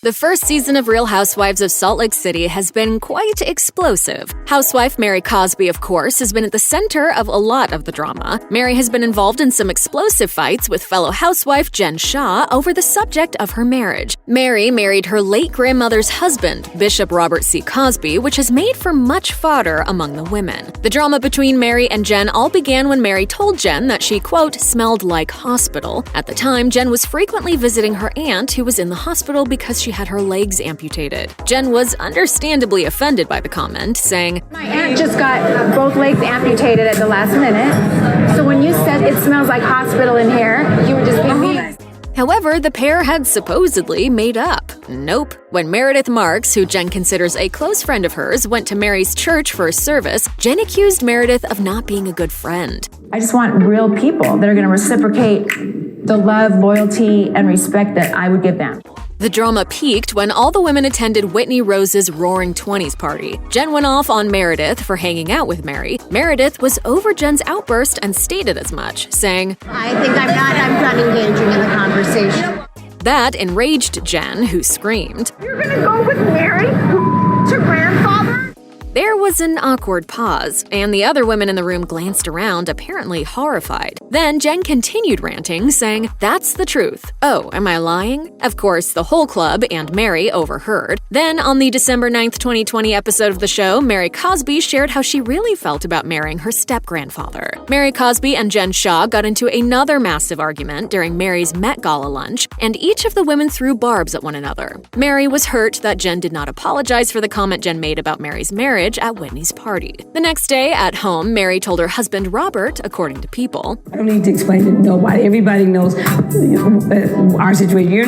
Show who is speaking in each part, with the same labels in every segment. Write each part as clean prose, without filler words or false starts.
Speaker 1: The first season of Real Housewives of Salt Lake City has been quite explosive. Housewife Mary Cosby, of course, has been at the center of a lot of the drama. Mary has been involved in some explosive fights with fellow housewife Jen Shah over the subject of her marriage. Mary married her late grandmother's husband, Bishop Robert Cosby, which has made for much fodder among the women. The drama between Mary and Jen all began when Mary told Jen that she, quote, smelled like hospital. At the time, Jen was frequently visiting her aunt, who was in the hospital because she had her legs amputated. Jen was understandably offended by the comment, saying,
Speaker 2: "My aunt just got both legs amputated at the last minute, so when you said it smells like hospital in here, you were just being mean."
Speaker 1: However, the pair had supposedly made up. Nope. When Meredith Marks, who Jen considers a close friend of hers, went to Mary's church for a service, Jen accused Meredith of not being a good friend.
Speaker 2: I just want real people that are going to reciprocate the love, loyalty, and respect that I would give them.
Speaker 1: The drama peaked when all the women attended Whitney Rose's Roaring Twenties party. Jen went off on Meredith for hanging out with Mary. Meredith was over Jen's outburst and stated as much, saying,
Speaker 3: I'm not engaging in the conversation.
Speaker 1: That enraged Jen, who screamed,
Speaker 3: "You're gonna go with Mary, who's her grandfather?"
Speaker 1: There was an awkward pause, and the other women in the room glanced around, apparently horrified. Then Jen continued ranting, saying, "That's the truth. Oh, am I lying?" Of course, the whole club and Mary overheard. Then, on the December 9th, 2020 episode of the show, Mary Cosby shared how she really felt about marrying her step-grandfather. Mary Cosby and Jen Shah got into another massive argument during Mary's Met Gala lunch, and each of the women threw barbs at one another. Mary was hurt that Jen did not apologize for the comment Jen made about Mary's marriage at Whitney's party. The next day, at home, Mary told her husband Robert, according to People,
Speaker 4: "I don't need to explain to nobody. Everybody knows our situation. You're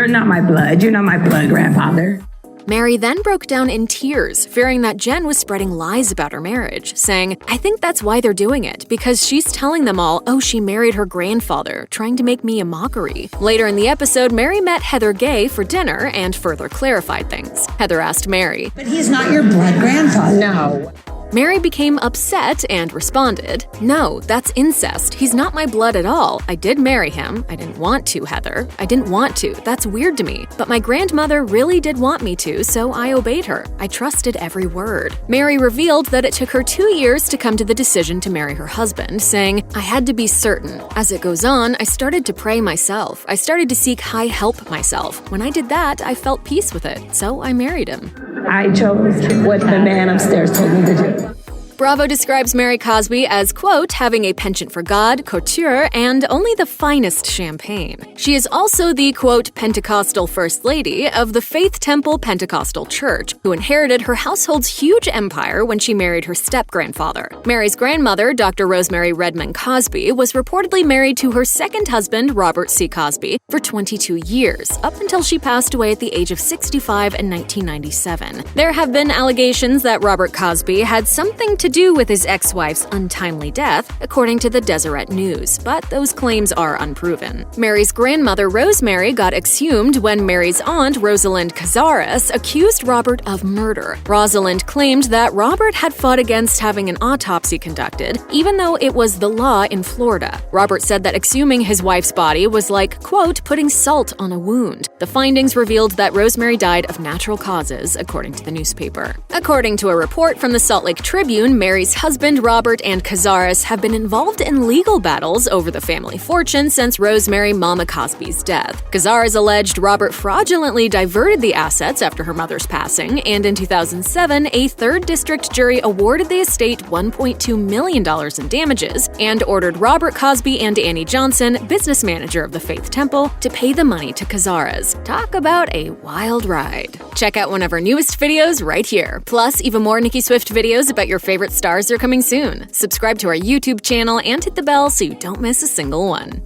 Speaker 4: not my blood. You're not my blood grandfather."
Speaker 1: Mary then broke down in tears, fearing that Jen was spreading lies about her marriage, saying, "I think that's why they're doing it, because she's telling them all, oh, she married her grandfather, trying to make me a mockery." Later in the episode, Mary met Heather Gay for dinner and further clarified things. Heather asked Mary,
Speaker 5: "But he's not your blood grandfather."
Speaker 2: No.
Speaker 1: Mary became upset and responded, "No, that's incest. He's not my blood at all. I did marry him. I didn't want to, Heather. I didn't want to. That's weird to me. But my grandmother really did want me to, so I obeyed her. I trusted every word." Mary revealed that it took her 2 years to come to the decision to marry her husband, saying, "I had to be certain. As it goes on, I started to pray myself. I started to seek high help myself. When I did that, I felt peace with it, so I married him."
Speaker 4: I chose what the man upstairs told me to do.
Speaker 1: Bravo describes Mary Cosby as, quote, having a penchant for God, couture, and only the finest champagne. She is also the, quote, Pentecostal First Lady of the Faith Temple Pentecostal Church, who inherited her household's huge empire when she married her step-grandfather. Mary's grandmother, Dr. Rosemary Redmond Cosby, was reportedly married to her second husband, Robert Cosby, for 22 years, up until she passed away at the age of 65 in 1997. There have been allegations that Robert Cosby had something to do with his ex-wife's untimely death, according to the Deseret News, but those claims are unproven. Mary's grandmother Rosemary got exhumed when Mary's aunt Rosalind Cazares accused Robert of murder. Rosalind claimed that Robert had fought against having an autopsy conducted, even though it was the law in Florida. Robert said that exhuming his wife's body was like, quote, putting salt on a wound. The findings revealed that Rosemary died of natural causes, according to the newspaper. According to a report from the Salt Lake Tribune, Mary's husband, Robert, and Cazares have been involved in legal battles over the family fortune since Rosemary Mama Cosby's death. Cazares alleged Robert fraudulently diverted the assets after her mother's passing, and in 2007, a 3rd District jury awarded the estate $1.2 million in damages and ordered Robert Cosby and Annie Johnson, business manager of the Faith Temple, to pay the money to Cazares. Talk about a wild ride. Check out one of our newest videos right here. Plus, even more Nicki Swift videos about your favorite stars are coming soon. Subscribe to our YouTube channel and hit the bell so you don't miss a single one.